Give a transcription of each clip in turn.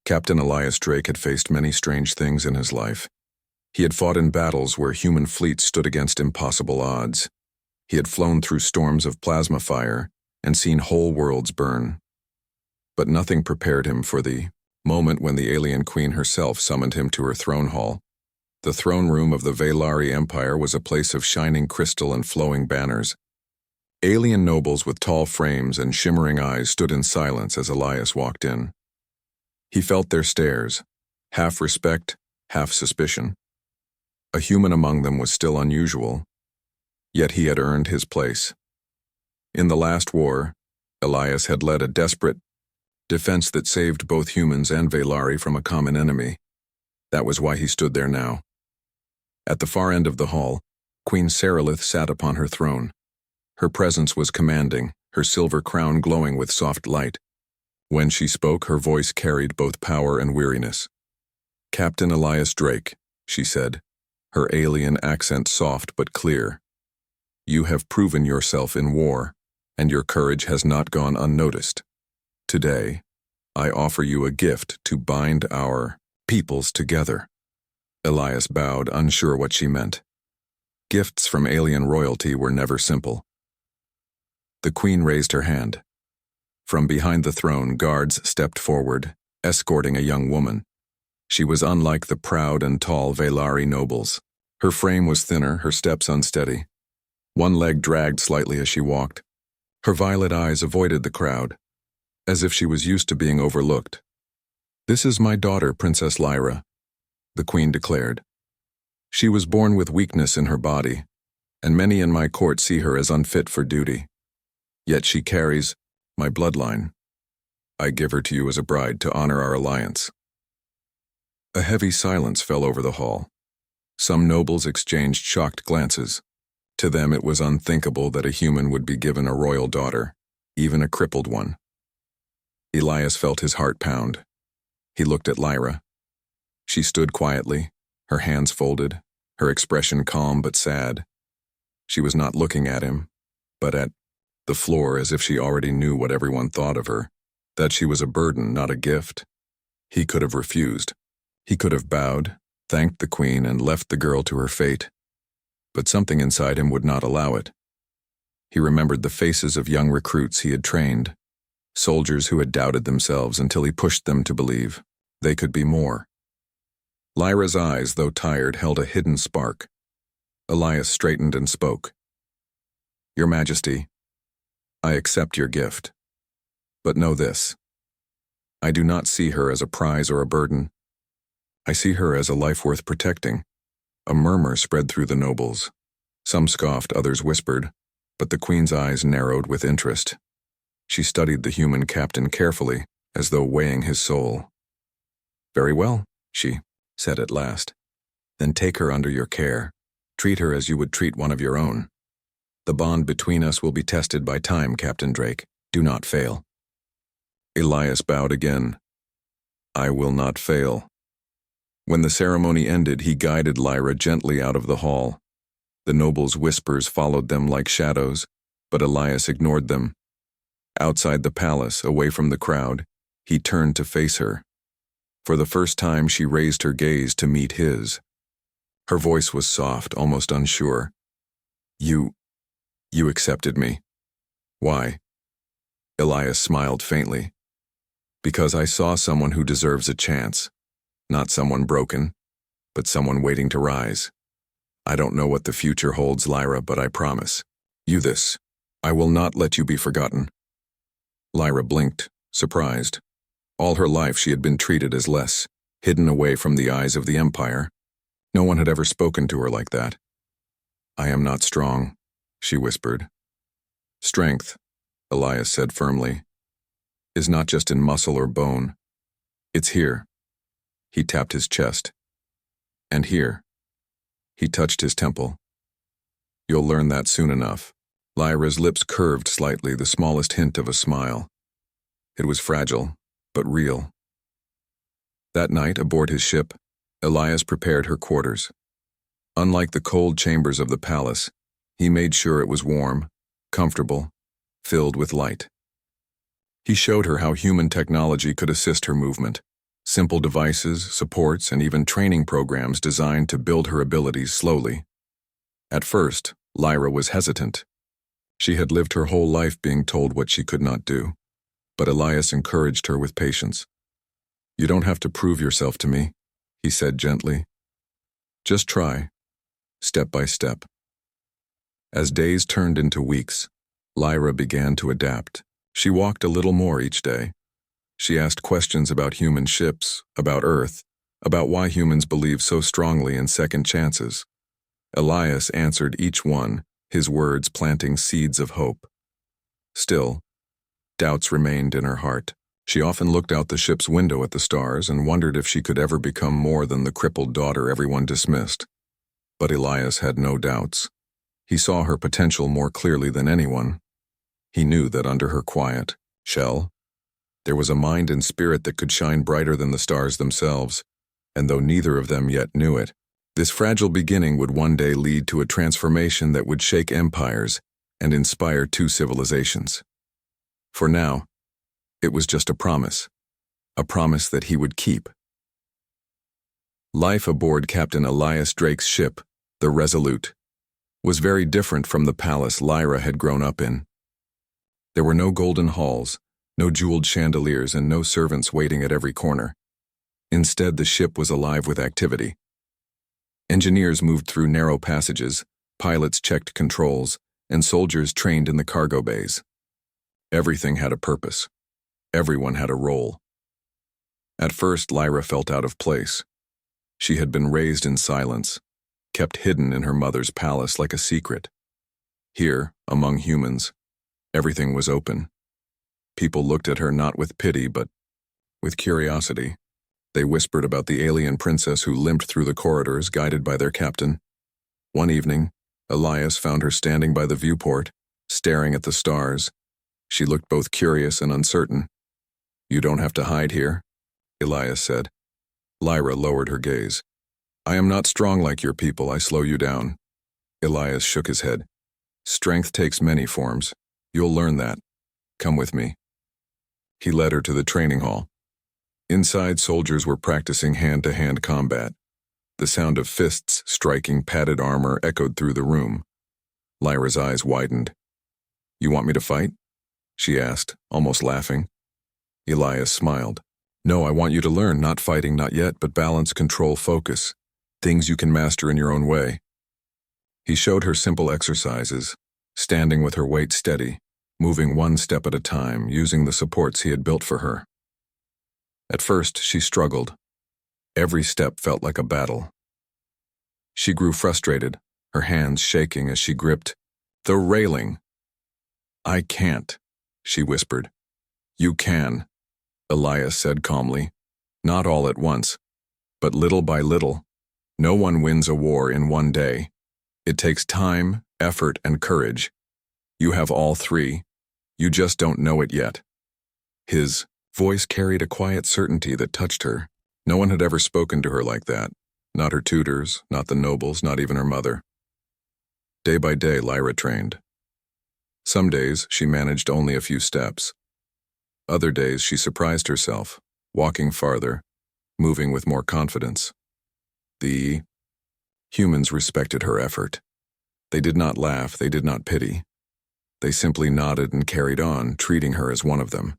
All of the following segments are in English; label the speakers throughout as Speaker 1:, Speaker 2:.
Speaker 1: Captain Elias Drake had faced many strange things in his life. He had fought in battles where human fleets stood against impossible odds. He had flown through storms of plasma fire and seen whole worlds burn. But nothing prepared him for the moment when the alien queen herself summoned him to her throne hall. The throne room of the Velari Empire was a place of shining crystal and flowing banners. Alien nobles with tall frames and shimmering eyes stood in silence as Elias walked in. He felt their stares, half respect, half suspicion. A human among them was still unusual, yet he had earned his place. In the last war, Elias had led a desperate defense that saved both humans and Velari from a common enemy. That was why he stood there now. At the far end of the hall, Queen Sarilith sat upon her throne. Her presence was commanding, her silver crown glowing with soft light. When she spoke, her voice carried both power and weariness. "Captain Elias Drake," she said, her alien accent soft but clear. "You have proven yourself in war, and your courage has not gone unnoticed. Today, I offer you a gift to bind our peoples together." Elias bowed, unsure what she meant. Gifts from alien royalty were never simple. The queen raised her hand. From behind the throne, guards stepped forward, escorting a young woman. She was unlike the proud and tall Velari nobles. Her frame was thinner, her steps unsteady. One leg dragged slightly as she walked. Her violet eyes avoided the crowd, as if she was used to being overlooked. "This is my daughter, Princess Lyra," the queen declared. "She was born with weakness in her body, and many in my court see her as unfit for duty. Yet she carries my bloodline. I give her to you as a bride to honor our alliance." A heavy silence fell over the hall. Some nobles exchanged shocked glances. To them it was unthinkable that a human would be given a royal daughter, even a crippled one. Elias felt his heart pound. He looked at Lyra. She stood quietly, her hands folded, her expression calm but sad. She was not looking at him, but at the floor, as if she already knew what everyone thought of her, that she was a burden, not a gift. He could have refused. He could have bowed, thanked the queen, and left the girl to her fate. But something inside him would not allow it. He remembered the faces of young recruits he had trained, soldiers who had doubted themselves until he pushed them to believe they could be more. Lyra's eyes, though tired, held a hidden spark. Elias straightened and spoke. "Your Majesty, I accept your gift. But know this. I do not see her as a prize or a burden. I see her as a life worth protecting." A murmur spread through the nobles. Some scoffed, others whispered, but the queen's eyes narrowed with interest. She studied the human captain carefully, as though weighing his soul. "Very well," she said at last. "Then take her under your care. Treat her as you would treat one of your own. The bond between us will be tested by time, Captain Drake. Do not fail." Elias bowed again. "I will not fail." When the ceremony ended, he guided Lyra gently out of the hall. The nobles' whispers followed them like shadows, but Elias ignored them. Outside the palace, away from the crowd, he turned to face her. For the first time, she raised her gaze to meet his. Her voice was soft, almost unsure. You accepted me. Why?" Elias smiled faintly. "Because I saw someone who deserves a chance. Not someone broken, but someone waiting to rise. I don't know what the future holds, Lyra, but I promise you this. I will not let you be forgotten." Lyra blinked, surprised. All her life she had been treated as less, hidden away from the eyes of the Empire. No one had ever spoken to her like that. "I am not strong," she whispered. "Strength," Elias said firmly, "is not just in muscle or bone. It's here." He tapped his chest. "And here." He touched his temple. "You'll learn that soon enough." Lyra's lips curved slightly, the smallest hint of a smile. It was fragile, but real. That night, aboard his ship, Elias prepared her quarters. Unlike the cold chambers of the palace, he made sure it was warm, comfortable, filled with light. He showed her how human technology could assist her movement. Simple devices, supports, and even training programs designed to build her abilities slowly. At first, Lyra was hesitant. She had lived her whole life being told what she could not do, but Elias encouraged her with patience. "You don't have to prove yourself to me," he said gently. "Just try, step by step." As days turned into weeks, Lyra began to adapt. She walked a little more each day. She asked questions about human ships, about Earth, about why humans believe so strongly in second chances. Elias answered each one, his words planting seeds of hope. Still, doubts remained in her heart. She often looked out the ship's window at the stars and wondered if she could ever become more than the crippled daughter everyone dismissed. But Elias had no doubts. He saw her potential more clearly than anyone. He knew that under her quiet shell, there was a mind and spirit that could shine brighter than the stars themselves, and though neither of them yet knew it, this fragile beginning would one day lead to a transformation that would shake empires and inspire two civilizations. For now, it was just a promise that he would keep. Life aboard Captain Elias Drake's ship, the Resolute, was very different from the palace Lyra had grown up in. There were no golden halls, no jeweled chandeliers, and no servants waiting at every corner. Instead, the ship was alive with activity. Engineers moved through narrow passages, pilots checked controls, and soldiers trained in the cargo bays. Everything had a purpose. Everyone had a role. At first, Lyra felt out of place. She had been raised in silence, kept hidden in her mother's palace like a secret. Here, among humans, everything was open. People looked at her not with pity, but with curiosity. They whispered about the alien princess who limped through the corridors, guided by their captain. One evening, Elias found her standing by the viewport, staring at the stars. She looked both curious and uncertain. "You don't have to hide here," Elias said. Lyra lowered her gaze. "I am not strong like your people, I slow you down." Elias shook his head. "Strength takes many forms. You'll learn that. Come with me." He led her to the training hall. Inside, soldiers were practicing hand-to-hand combat. The sound of fists striking padded armor echoed through the room. Lyra's eyes widened. "You want me to fight?" she asked, almost laughing. Elias smiled. "No, I want you to learn, not fighting, not yet, but balance, control, focus. Things you can master in your own way." He showed her simple exercises, standing with her weight steady, moving one step at a time, using the supports he had built for her. At first, she struggled. Every step felt like a battle. She grew frustrated, her hands shaking as she gripped the railing. "I can't," she whispered. "You can," Elias said calmly. "Not all at once, but little by little. No one wins a war in one day. It takes time, effort, and courage. You have all three. You just don't know it yet." His voice carried a quiet certainty that touched her. No one had ever spoken to her like that. Not her tutors, not the nobles, not even her mother. Day by day, Lyra trained. Some days, she managed only a few steps. Other days, she surprised herself, walking farther, moving with more confidence. The humans respected her effort. They did not laugh, they did not pity. They simply nodded and carried on, treating her as one of them.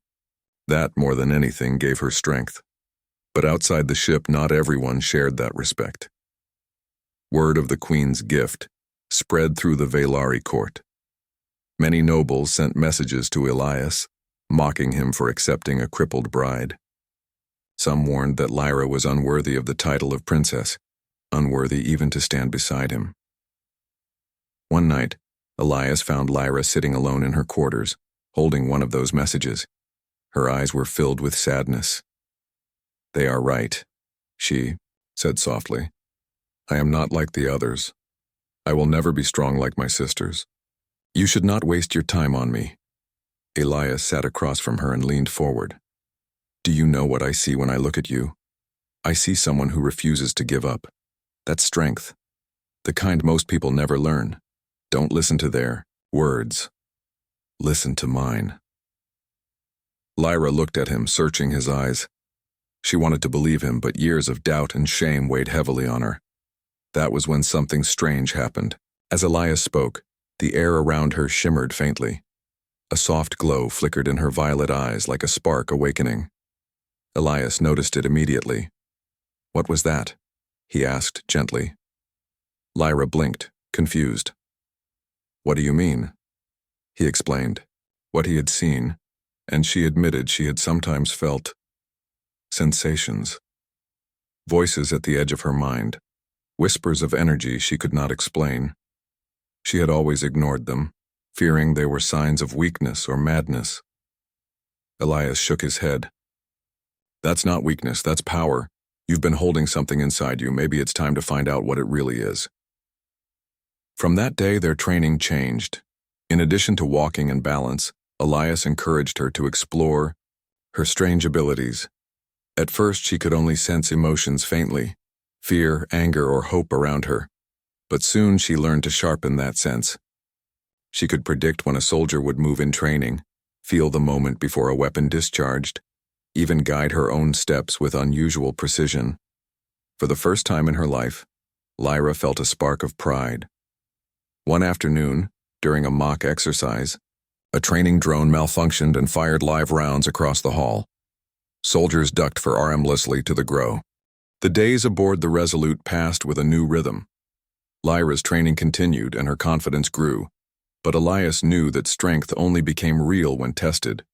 Speaker 1: That, more than anything, gave her strength. But outside the ship, not everyone shared that respect. Word of the Queen's gift spread through the Velari court. Many nobles sent messages to Elias, mocking him for accepting a crippled bride. Some warned that Lyra was unworthy of the title of princess, unworthy even to stand beside him. One night, Elias found Lyra sitting alone in her quarters, holding one of those messages. Her eyes were filled with sadness. "They are right," she said softly. "I am not like the others. I will never be strong like my sisters. You should not waste your time on me." Elias sat across from her and leaned forward. "Do you know what I see when I look at you? I see someone who refuses to give up. That's strength. The kind most people never learn. Don't listen to their words. Listen to mine." Lyra looked at him, searching his eyes. She wanted to believe him, but years of doubt and shame weighed heavily on her. That was when something strange happened. As Elias spoke, the air around her shimmered faintly. A soft glow flickered in her violet eyes like a spark awakening. Elias noticed it immediately. "What was that?" he asked gently. Lyra blinked, confused. "What do you mean?" He explained what he had seen, and she admitted she had sometimes felt sensations. Voices at the edge of her mind, whispers of energy she could not explain. She had always ignored them, fearing they were signs of weakness or madness. Elias shook his head. "That's not weakness, that's power. You've been holding something inside you. Maybe it's time to find out what it really is." From that day, their training changed. In addition to walking and balance, Elias encouraged her to explore her strange abilities. At first, she could only sense emotions faintly, fear, anger, or hope around her. But soon she learned to sharpen that sense. She could predict when a soldier would move in training, feel the moment before a weapon discharged, even guide her own steps with unusual precision. For the first time in her life, Lyra felt a spark of pride. One afternoon, during a mock exercise, a training drone malfunctioned and fired live rounds across the hall. Soldiers ducked aimlessly to the grow. The days aboard the Resolute passed with a new rhythm. Lyra's training continued and her confidence grew, but Elias knew that strength only became real when tested.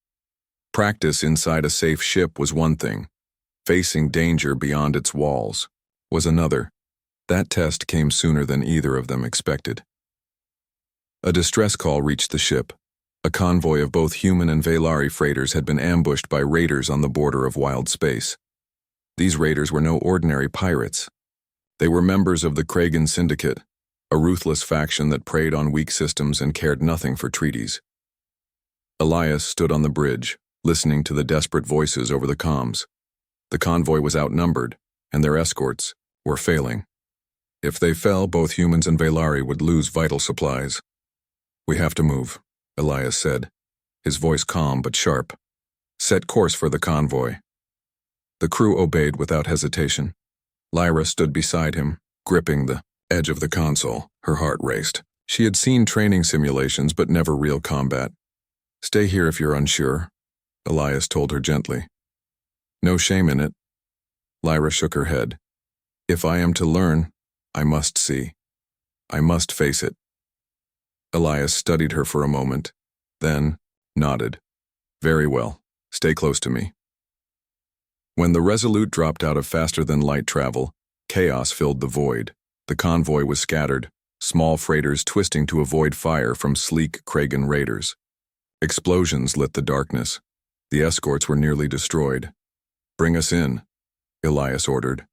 Speaker 1: Practice inside a safe ship was one thing. Facing danger beyond its walls was another. That test came sooner than either of them expected. A distress call reached the ship. A convoy of both human and Velari freighters had been ambushed by raiders on the border of wild space. These raiders were no ordinary pirates. They were members of the Kragan Syndicate, a ruthless faction that preyed on weak systems and cared nothing for treaties. Elias stood on the bridge, listening to the desperate voices over the comms. The convoy was outnumbered, and their escorts were failing. If they fell, both humans and Velari would lose vital supplies. "We have to move," Elias said, his voice calm but sharp. "Set course for the convoy." The crew obeyed without hesitation. Lyra stood beside him, gripping the edge of the console. Her heart raced. She had seen training simulations but never real combat. "Stay here if you're unsure," Elias told her gently. "No shame in it." Lyra shook her head. "If I am to learn, I must see. I must face it." Elias studied her for a moment, then nodded. "Very well. Stay close to me." When the Resolute dropped out of faster-than-light travel, chaos filled the void. The convoy was scattered, small freighters twisting to avoid fire from sleek Kragan raiders. Explosions lit the darkness. The escorts were nearly destroyed. "Bring us in," Elias ordered.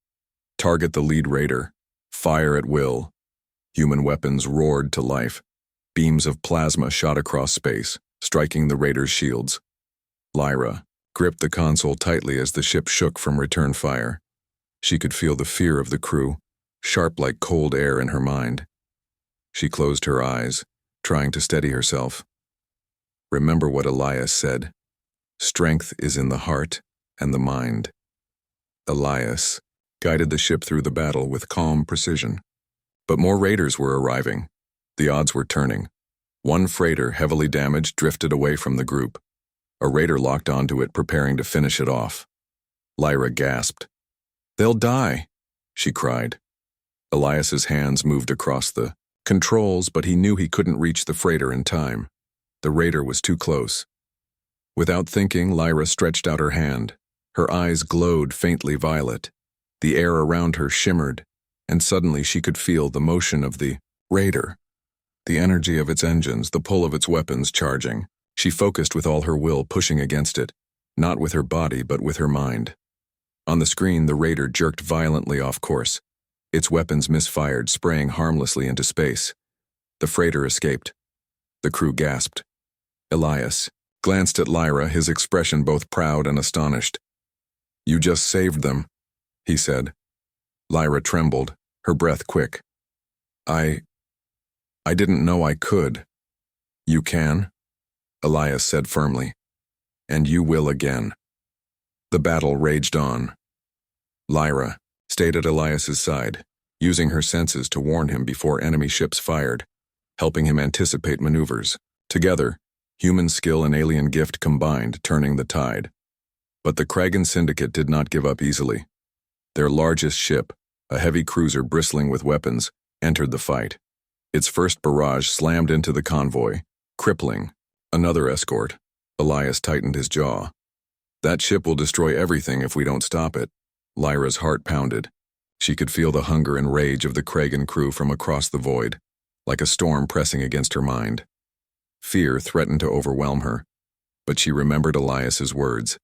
Speaker 1: "Target the lead raider. Fire at will." Human weapons roared to life. Beams of plasma shot across space, striking the raiders' shields. Lyra gripped the console tightly as the ship shook from return fire. She could feel the fear of the crew, sharp like cold air in her mind. She closed her eyes, trying to steady herself. Remember what Elias said. Strength is in the heart and the mind. Elias guided the ship through the battle with calm precision. But more raiders were arriving. The odds were turning. One freighter, heavily damaged, drifted away from the group. A raider locked onto it, preparing to finish it off. Lyra gasped. "They'll die," she cried. Elias's hands moved across the controls, but he knew he couldn't reach the freighter in time. The raider was too close. Without thinking, Lyra stretched out her hand. Her eyes glowed faintly violet. The air around her shimmered, and suddenly she could feel the motion of the raider. The energy of its engines, the pull of its weapons charging. She focused with all her will, pushing against it, not with her body but with her mind. On the screen, the raider jerked violently off course. Its weapons misfired, spraying harmlessly into space. The freighter escaped. The crew gasped. Elias glanced at Lyra, his expression both proud and astonished. "You just saved them," he said. Lyra trembled, her breath quick. I didn't know I could." "You can," Elias said firmly. "And you will again." The battle raged on. Lyra stayed at Elias's side, using her senses to warn him before enemy ships fired, helping him anticipate maneuvers. Together, human skill and alien gift combined, turning the tide. But the Kragan Syndicate did not give up easily. Their largest ship, a heavy cruiser bristling with weapons, entered the fight. Its first barrage slammed into the convoy, crippling. Another escort. Elias tightened his jaw. That ship will destroy everything if we don't stop it. Lyra's heart pounded. She could feel the hunger and rage of the Kragan crew from across the void, like a storm pressing against her mind. Fear threatened to overwhelm her, but she remembered Elias's words.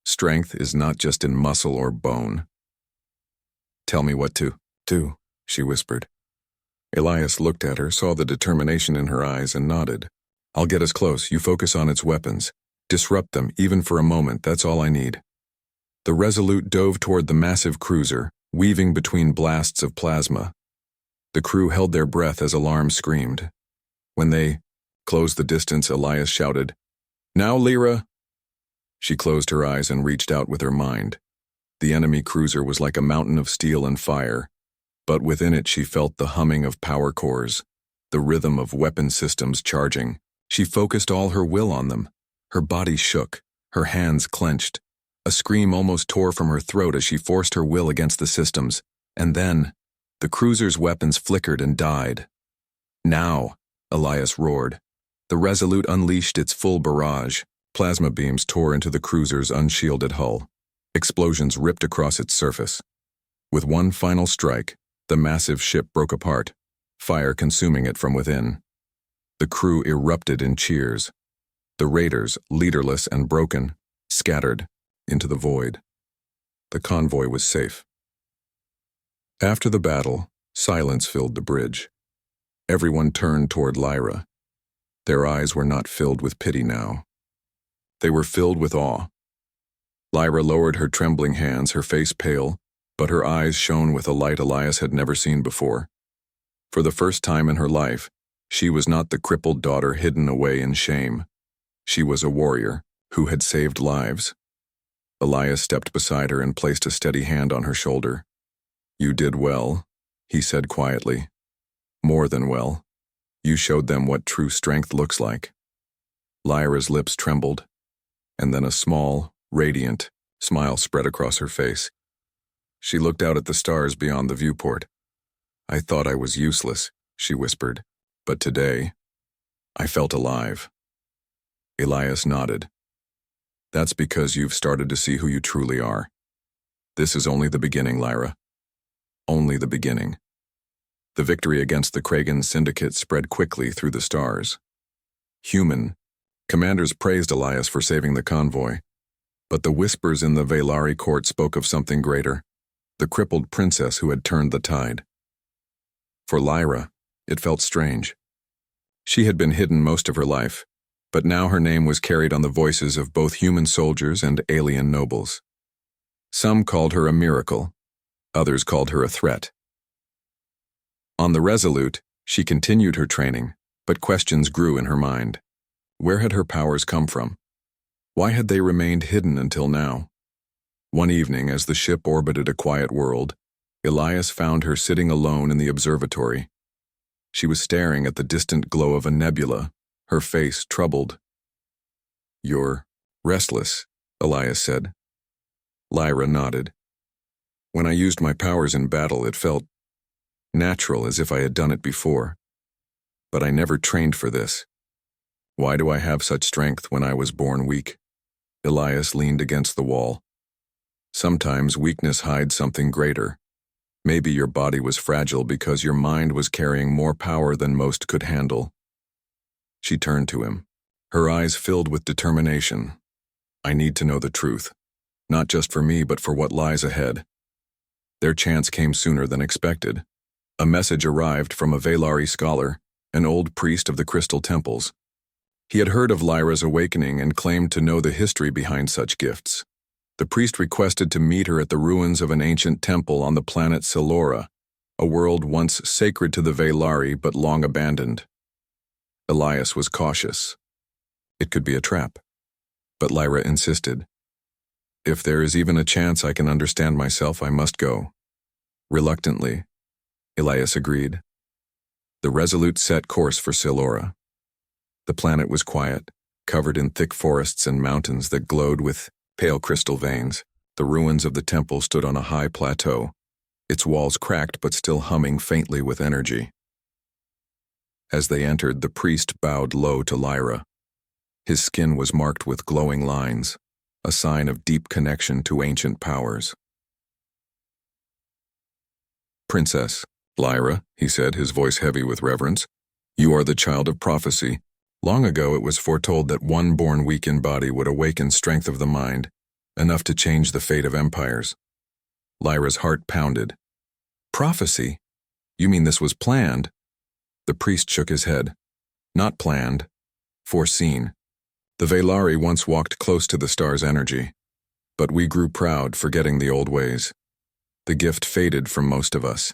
Speaker 1: Strength is not just in muscle or bone. Tell me what to do, she whispered. Elias looked at her, saw the determination in her eyes, and nodded. I'll get us close. You focus on its weapons. Disrupt them, even for a moment. That's all I need. The Resolute dove toward the massive cruiser, weaving between blasts of plasma. The crew held their breath as alarms screamed. When they closed the distance, Elias shouted, Now, Lyra! She closed her eyes and reached out with her mind. The enemy cruiser was like a mountain of steel and fire, but within it she felt the humming of power cores, the rhythm of weapon systems charging. She focused all her will on them. Her body shook, her hands clenched. A scream almost tore from her throat as she forced her will against the systems. And then, the cruiser's weapons flickered and died. Now, Elias roared. The Resolute unleashed its full barrage. Plasma beams tore into the cruiser's unshielded hull. Explosions ripped across its surface. With one final strike, the massive ship broke apart, fire consuming it from within. The crew erupted in cheers. The raiders, leaderless and broken, scattered into the void. The convoy was safe. After the battle, silence filled the bridge. Everyone turned toward Lyra. Their eyes were not filled with pity now. They were filled with awe. Lyra lowered her trembling hands, her face pale, but her eyes shone with a light Elias had never seen before. For the first time in her life, she was not the crippled daughter hidden away in shame. She was a warrior who had saved lives. Elias stepped beside her and placed a steady hand on her shoulder. You did well, he said quietly. More than well. You showed them what true strength looks like. Lyra's lips trembled, and then a small, radiant smile spread across her face. She looked out at the stars beyond the viewport. I thought I was useless, she whispered, but today, I felt alive. Elias nodded. That's because you've started to see who you truly are. This is only the beginning, Lyra. Only the beginning. The victory against the Kragan Syndicate spread quickly through the stars. Human commanders praised Elias for saving the convoy, but the whispers in the Velari court spoke of something greater, the crippled princess who had turned the tide. For Lyra, it felt strange. She had been hidden most of her life, but now her name was carried on the voices of both human soldiers and alien nobles. Some called her a miracle, others called her a threat. On the Resolute, she continued her training, but questions grew in her mind. Where had her powers come from? Why had they remained hidden until now? One evening, as the ship orbited a quiet world, Elias found her sitting alone in the observatory. She was staring at the distant glow of a nebula, her face troubled. You're restless, Elias said. Lyra nodded. When I used my powers in battle, it felt natural, as if I had done it before. But I never trained for this. Why do I have such strength when I was born weak? Elias leaned against the wall. Sometimes weakness hides something greater. Maybe your body was fragile because your mind was carrying more power than most could handle. She turned to him, her eyes filled with determination. I need to know the truth, not just for me, but for what lies ahead. Their chance came sooner than expected. A message arrived from a Velari scholar, an old priest of the Crystal Temples. He had heard of Lyra's awakening and claimed to know the history behind such gifts. The priest requested to meet her at the ruins of an ancient temple on the planet Silora, a world once sacred to the Velari but long abandoned. Elias was cautious. It could be a trap. But Lyra insisted. If there is even a chance I can understand myself, I must go. Reluctantly, Elias agreed. The Resolute set course for Silora. The planet was quiet, covered in thick forests and mountains that glowed with pale crystal veins. The ruins of the temple stood on a high plateau, its walls cracked but still humming faintly with energy. As they entered, the priest bowed low to Lyra. His skin was marked with glowing lines, a sign of deep connection to ancient powers. "Princess, Lyra," he said, his voice heavy with reverence, "you are the child of prophecy. Long ago it was foretold that one born weak in body would awaken strength of the mind, enough to change the fate of empires." Lyra's heart pounded. "Prophecy? You mean this was planned?" The priest shook his head. "Not planned. Foreseen. The Velari once walked close to the star's energy, but we grew proud, forgetting the old ways. The gift faded from most of us.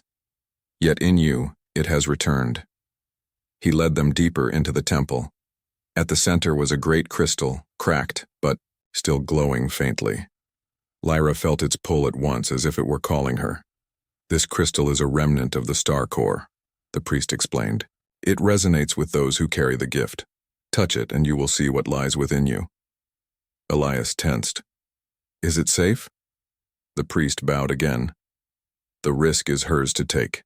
Speaker 1: Yet in you, it has returned." He led them deeper into the temple. At the center was a great crystal, cracked, but still glowing faintly. Lyra felt its pull at once, as if it were calling her. "This crystal is a remnant of the star core," the priest explained. "It resonates with those who carry the gift. Touch it and you will see what lies within you." Elias tensed. "Is it safe?" The priest bowed again. "The risk is hers to take."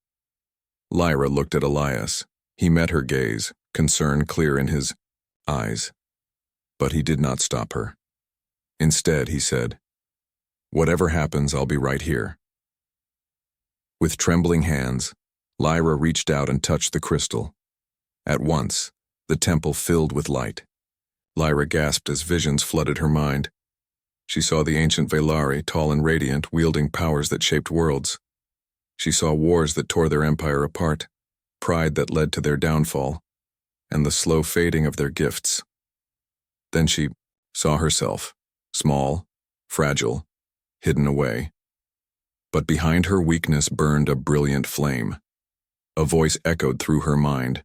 Speaker 1: Lyra looked at Elias. He met her gaze, concern clear in his eyes. But he did not stop her. Instead, he said, "Whatever happens, I'll be right here." With trembling hands, Lyra reached out and touched the crystal. At once, the temple filled with light. Lyra gasped as visions flooded her mind. She saw the ancient Velari, tall and radiant, wielding powers that shaped worlds. She saw wars that tore their empire apart, pride that led to their downfall, and the slow fading of their gifts. Then she saw herself, small, fragile, hidden away. But behind her weakness burned a brilliant flame. A voice echoed through her mind.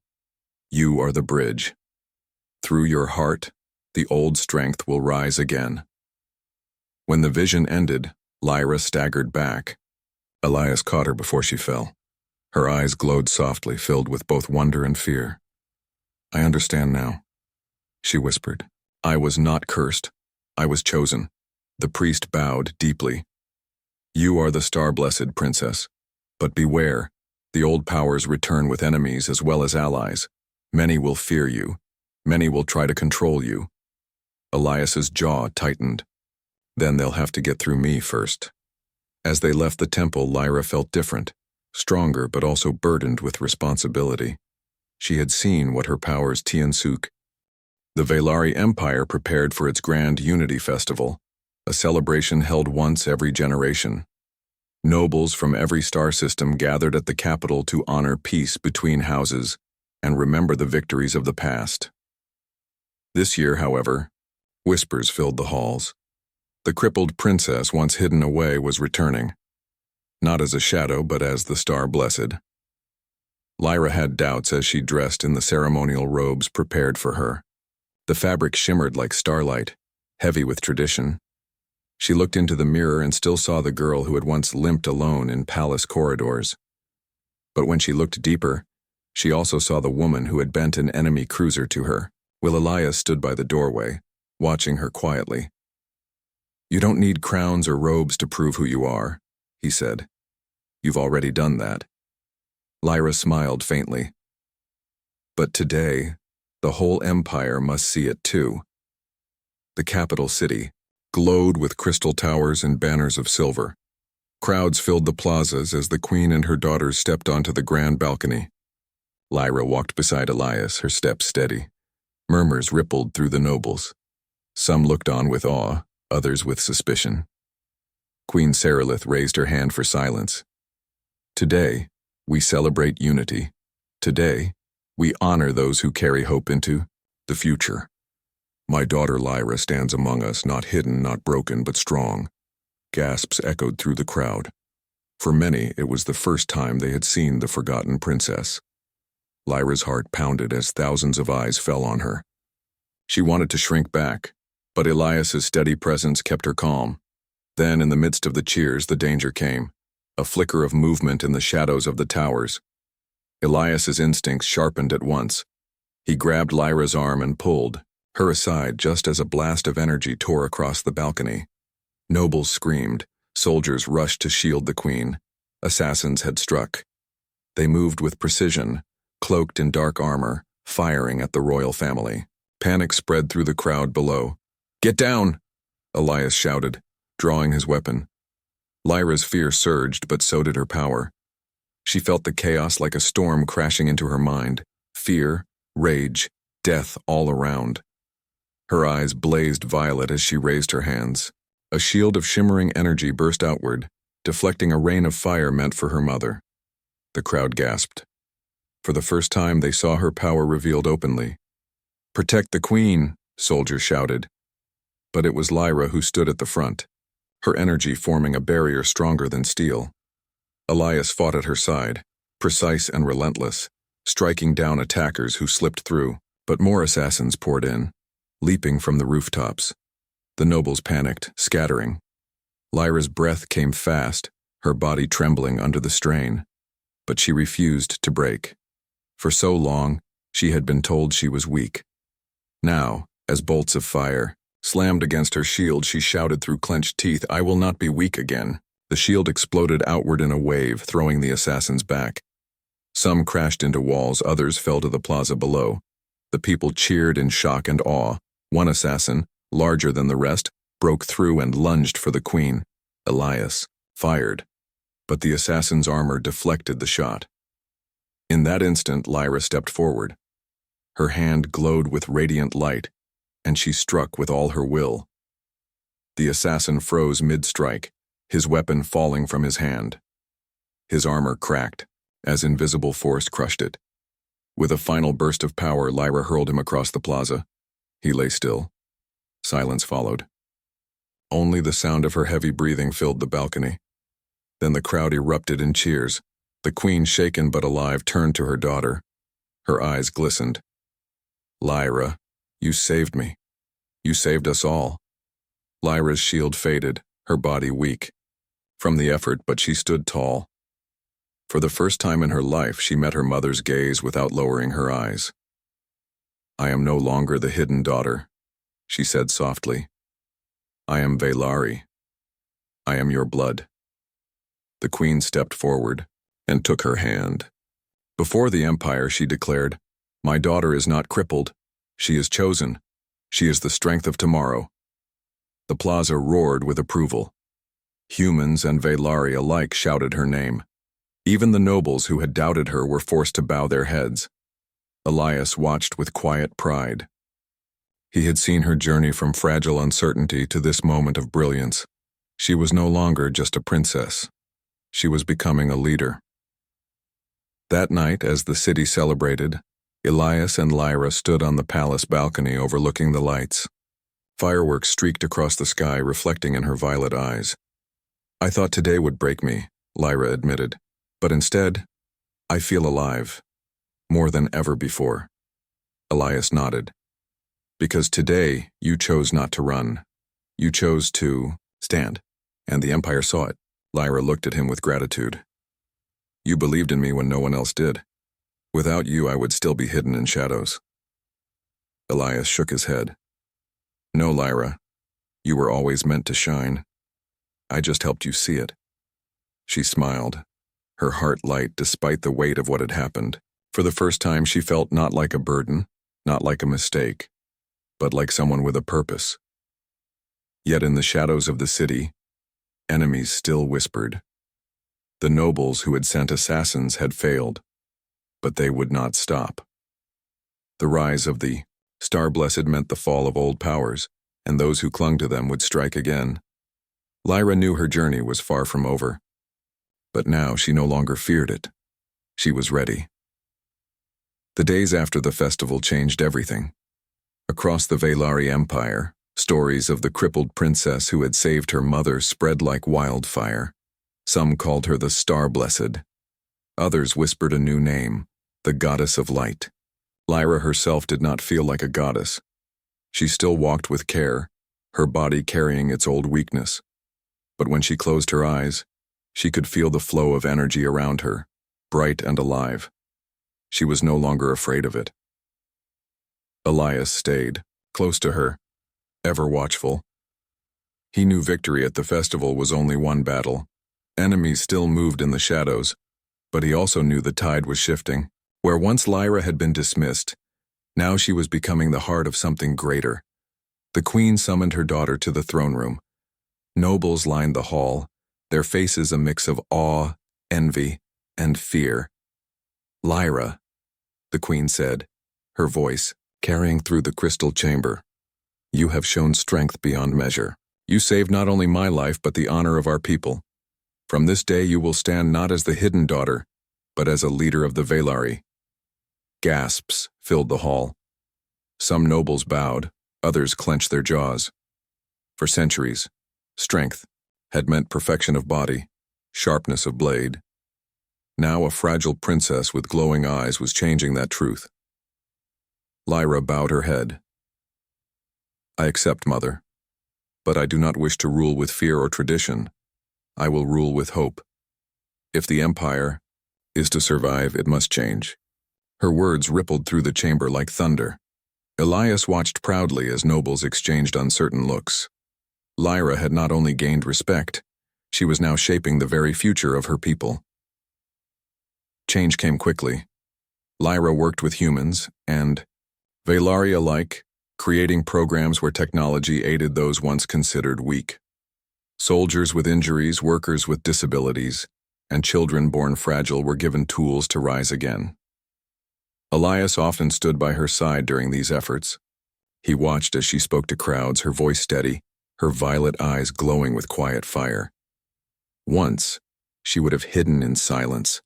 Speaker 1: "You are the bridge. Through your heart, the old strength will rise again." When the vision ended, Lyra staggered back. Elias caught her before she fell. Her eyes glowed softly, filled with both wonder and fear. "I understand now," she whispered. "I was not cursed. I was chosen." The priest bowed deeply. "You are the star-blessed princess. But beware, the old powers return with enemies as well as allies. Many will fear you. Many will try to control you." Elias's jaw tightened. "Then they'll have to get through me first." As they left the temple, Lyra felt different, stronger but also burdened with responsibility. She had seen what her powers Tiansuk. The Velari Empire prepared for its grand Unity Festival, a celebration held once every generation. Nobles from every star system gathered at the capital to honor peace between houses and remember the victories of the past. This year, however, whispers filled the halls. The crippled princess once hidden away was returning, not as a shadow but as the star-blessed. Lyra had doubts as she dressed in the ceremonial robes prepared for her. The fabric shimmered like starlight, heavy with tradition. She looked into the mirror and still saw the girl who had once limped alone in palace corridors. But when she looked deeper, she also saw the woman who had bent an enemy cruiser to her. Will Elias stood by the doorway, watching her quietly. "You don't need crowns or robes to prove who you are," he said. "You've already done that." Lyra smiled faintly. "But today, the whole empire must see it too." The capital city glowed with crystal towers and banners of silver. Crowds filled the plazas as the queen and her daughters stepped onto the grand balcony. Lyra walked beside Elias, her steps steady. Murmurs rippled through the nobles. Some looked on with awe, others with suspicion. Queen Sarilith raised her hand for silence. "Today, we celebrate unity. Today, we honor those who carry hope into the future. My daughter Lyra stands among us, not hidden, not broken, but strong." Gasps echoed through the crowd. For many, it was the first time they had seen the forgotten princess. Lyra's heart pounded as thousands of eyes fell on her. She wanted to shrink back, but Elias's steady presence kept her calm. Then, in the midst of the cheers, the danger came. A flicker of movement in the shadows of the towers. Elias's instincts sharpened at once. He grabbed Lyra's arm and pulled her aside just as a blast of energy tore across the balcony. Nobles screamed. Soldiers rushed to shield the queen. Assassins had struck. They moved with precision, cloaked in dark armor, firing at the royal family. Panic spread through the crowd below. "Get down!" Elias shouted, drawing his weapon. Lyra's fear surged, but so did her power. She felt the chaos like a storm crashing into her mind. Fear, rage, death all around. Her eyes blazed violet as she raised her hands. A shield of shimmering energy burst outward, deflecting a rain of fire meant for her mother. The crowd gasped. For the first time, they saw her power revealed openly. "Protect the queen," soldiers shouted. But it was Lyra who stood at the front, her energy forming a barrier stronger than steel. Elias fought at her side, precise and relentless, striking down attackers who slipped through, but more assassins poured in, leaping from the rooftops. The nobles panicked, scattering. Lyra's breath came fast, her body trembling under the strain. But she refused to break. For so long, she had been told she was weak. Now, as bolts of fire slammed against her shield, she shouted through clenched teeth, "I will not be weak again." The shield exploded outward in a wave, throwing the assassins back. Some crashed into walls, others fell to the plaza below. The people cheered in shock and awe. One assassin, larger than the rest, broke through and lunged for the queen. Elias fired, but the assassin's armor deflected the shot. In that instant, Lyra stepped forward. Her hand glowed with radiant light, and she struck with all her will. The assassin froze mid-strike, his weapon falling from his hand. His armor cracked, as invisible force crushed it. With a final burst of power, Lyra hurled him across the plaza. He lay still. Silence followed. Only the sound of her heavy breathing filled the balcony. Then the crowd erupted in cheers. The queen, shaken but alive, turned to her daughter. Her eyes glistened. "Lyra, you saved me. You saved us all." Lyra's shield faded, her body weak from the effort, but she stood tall. For the first time in her life, she met her mother's gaze without lowering her eyes. "I am no longer the hidden daughter," she said softly. "I am Velari. I am your blood." The queen stepped forward and took her hand. Before the empire, she declared, "My daughter is not crippled. She is chosen. She is the strength of tomorrow." The plaza roared with approval. Humans and Velari alike shouted her name. Even the nobles who had doubted her were forced to bow their heads. Elias watched with quiet pride. He had seen her journey from fragile uncertainty to this moment of brilliance. She was no longer just a princess. She was becoming a leader. That night, as the city celebrated, Elias and Lyra stood on the palace balcony overlooking the lights. Fireworks streaked across the sky, reflecting in her violet eyes. "I thought today would break me," Lyra admitted, "but instead, I feel alive, more than ever before." Elias nodded. "Because today, you chose not to run. You chose to stand, and the Empire saw it." Lyra looked at him with gratitude. "You believed in me when no one else did. Without you, I would still be hidden in shadows." Elias shook his head. "No, Lyra. You were always meant to shine. I just helped you see it." She smiled, her heart light despite the weight of what had happened. For the first time, she felt not like a burden, not like a mistake, but like someone with a purpose. Yet in the shadows of the city, enemies still whispered. The nobles who had sent assassins had failed, but they would not stop. The rise of the Star-Blessed meant the fall of old powers, and those who clung to them would strike again. Lyra knew her journey was far from over, but now she no longer feared it. She was ready. The days after the festival changed everything. Across the Velari Empire, stories of the crippled princess who had saved her mother spread like wildfire. Some called her the Star-Blessed. Others whispered a new name, the Goddess of Light. Lyra herself did not feel like a goddess. She still walked with care, her body carrying its old weakness. But when she closed her eyes, she could feel the flow of energy around her, bright and alive. She was no longer afraid of it. Elias stayed, close to her, ever watchful. He knew victory at the festival was only one battle. Enemies still moved in the shadows, but he also knew the tide was shifting. Where once Lyra had been dismissed, now she was becoming the heart of something greater. The queen summoned her daughter to the throne room. Nobles lined the hall, their faces a mix of awe, envy, and fear. "Lyra," the queen said, her voice carrying through the crystal chamber. "You have shown strength beyond measure. You saved not only my life but the honor of our people. From this day you will stand not as the hidden daughter, but as a leader of the Velari." Gasps filled the hall. Some nobles bowed, others clenched their jaws. For centuries, strength had meant perfection of body, sharpness of blade. Now a fragile princess with glowing eyes was changing that truth. Lyra bowed her head. "I accept, Mother, but I do not wish to rule with fear or tradition. I will rule with hope. If the empire is to survive, it must change." Her words rippled through the chamber like thunder. Elias watched proudly as nobles exchanged uncertain looks. Lyra had not only gained respect, she was now shaping the very future of her people. Change came quickly. Lyra worked with humans and Velari alike, creating programs where technology aided those once considered weak. Soldiers with injuries, workers with disabilities, and children born fragile were given tools to rise again. Elias often stood by her side during these efforts. He watched as she spoke to crowds, her voice steady, her violet eyes glowing with quiet fire. Once, she would have hidden in silence.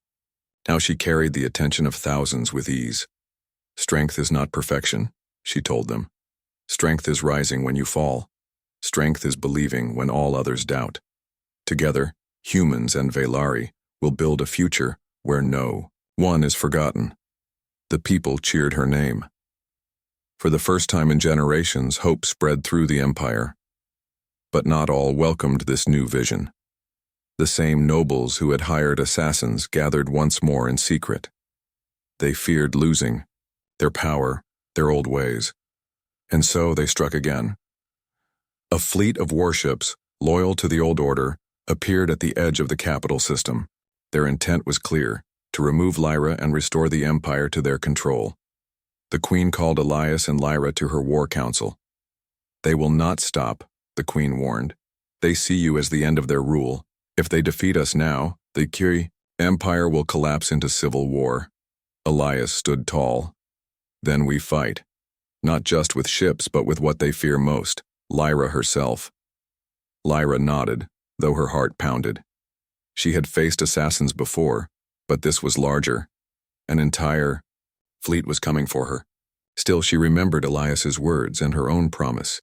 Speaker 1: Now she carried the attention of thousands with ease. "Strength is not perfection," she told them. "Strength is rising when you fall. Strength is believing when all others doubt. Together, humans and Velari will build a future where no one is forgotten." The people cheered her name. For the first time in generations, hope spread through the empire. But not all welcomed this new vision. The same nobles who had hired assassins gathered once more in secret. They feared losing their power, their old ways. And so they struck again. A fleet of warships, loyal to the old order, appeared at the edge of the capital system. Their intent was clear: to remove Lyra and restore the empire to their control. The queen called Elias and Lyra to her war council. "They will not stop," the queen warned. "They see you as the end of their rule. If they defeat us now, the Kiri empire will collapse into civil war." Elias stood tall. "Then we fight. Not just with ships, but with what they fear most, Lyra herself." Lyra nodded, though her heart pounded. She had faced assassins before, but this was larger. An entire fleet was coming for her. Still, she remembered Elias's words and her own promise.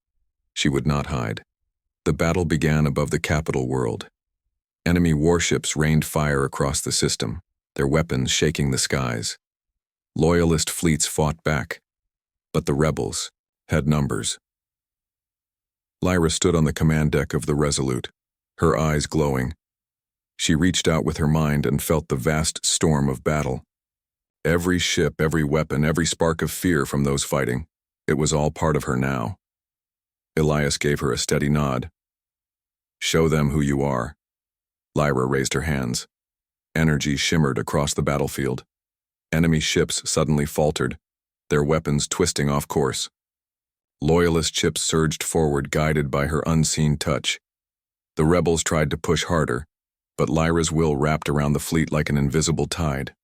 Speaker 1: She would not hide. The battle began above the capital world. Enemy warships rained fire across the system, their weapons shaking the skies. Loyalist fleets fought back, but the rebels had numbers. Lyra stood on the command deck of the Resolute, her eyes glowing. She reached out with her mind and felt the vast storm of battle. Every ship, every weapon, every spark of fear from those fighting, it was all part of her now. Elias gave her a steady nod. "Show them who you are." Lyra raised her hands. Energy shimmered across the battlefield. Enemy ships suddenly faltered, their weapons twisting off course. Loyalist ships surged forward, guided by her unseen touch. The rebels tried to push harder, but Lyra's will wrapped around the fleet like an invisible tide.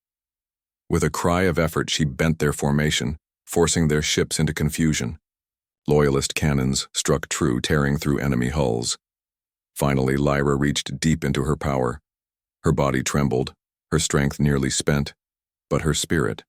Speaker 1: With a cry of effort, she bent their formation, forcing their ships into confusion. Loyalist cannons struck true, tearing through enemy hulls. Finally, Lyra reached deep into her power. Her body trembled, her strength nearly spent, but her spirit